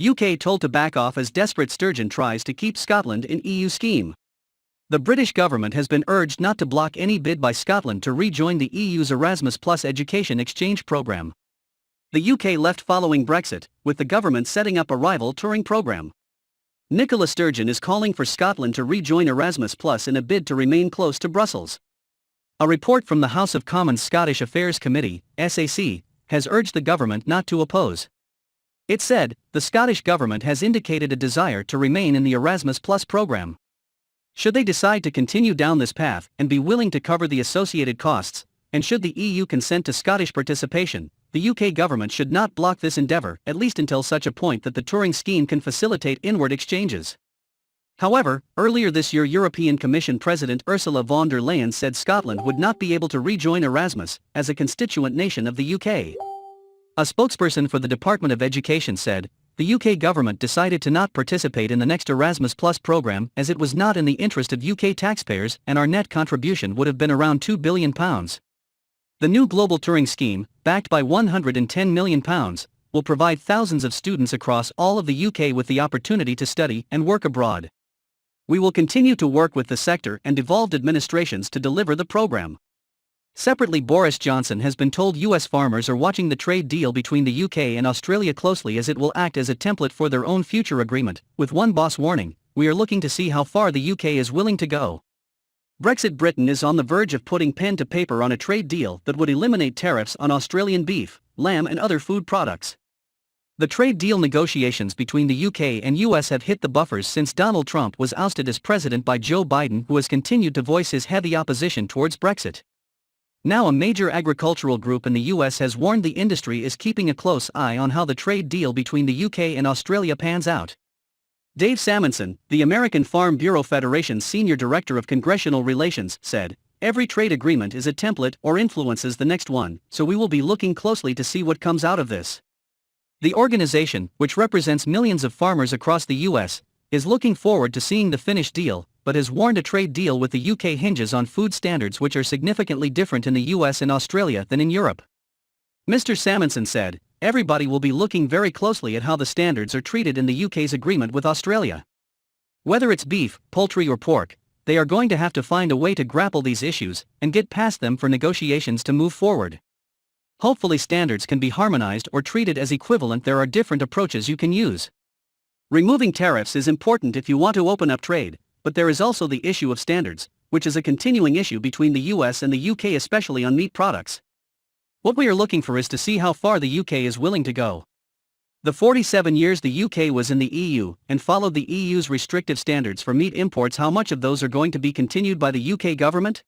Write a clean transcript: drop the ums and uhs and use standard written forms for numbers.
UK told to back off as desperate Sturgeon tries to keep Scotland in EU scheme. The British government has been urged not to block any bid by Scotland to rejoin the EU's Erasmus Plus education exchange programme. The UK left following Brexit, with the government setting up a rival Turing programme. Nicola Sturgeon is calling for Scotland to rejoin Erasmus Plus in a bid to remain close to Brussels. A report from the House of Commons Scottish Affairs Committee, SAC, has urged the government not to oppose. It said, the Scottish government has indicated a desire to remain in the Erasmus Plus programme. Should they decide to continue down this path and be willing to cover the associated costs, and should the EU consent to Scottish participation, the UK government should not block this endeavour, at least until such a point that the Turing scheme can facilitate inward exchanges. However, earlier this year European Commission President Ursula von der Leyen said Scotland would not be able to rejoin Erasmus as a constituent nation of the UK. A spokesperson for the Department of Education said, the UK government decided to not participate in the next Erasmus Plus programme as it was not in the interest of UK taxpayers and our net contribution would have been around £2 billion. The new global Turing scheme, backed by £110 million, will provide thousands of students across all of the UK with the opportunity to study and work abroad. We will continue to work with the sector and devolved administrations to deliver the programme. Separately, Boris Johnson has been told US farmers are watching the trade deal between the UK and Australia closely as it will act as a template for their own future agreement, with one boss warning, we are looking to see how far the UK is willing to go. Brexit. Britain is on the verge of putting pen to paper on a trade deal that would eliminate tariffs on Australian beef, lamb and other food products. The trade deal negotiations between the UK and US have hit the buffers since Donald Trump was ousted as president by Joe Biden, who has continued to voice his heavy opposition towards Brexit. Now a major agricultural group in the US has warned the industry is keeping a close eye on how the trade deal between the UK and Australia pans out. Dave Salmonson, the American Farm Bureau Federation's senior director of congressional relations, said, every trade agreement is a template or influences the next one, so we will be looking closely to see what comes out of this. The organization, which represents millions of farmers across the US, is looking forward to seeing the finished deal, but has warned a trade deal with the UK hinges on food standards which are significantly different in the US and Australia than in Europe. Mr. Salmonson said, everybody will be looking very closely at how the standards are treated in the UK's agreement with Australia. Whether it's beef, poultry or pork, they are going to have to find a way to grapple these issues and get past them for negotiations to move forward. Hopefully standards can be harmonized or treated as equivalent. There are different approaches you can use. Removing tariffs is important if you want to open up trade, but there is also the issue of standards, which is a continuing issue between the US and the UK, especially on meat products. What we are looking for is to see how far the UK is willing to go. The 47 years the UK was in the EU and followed the EU's restrictive standards for meat imports, how much of those are going to be continued by the UK government?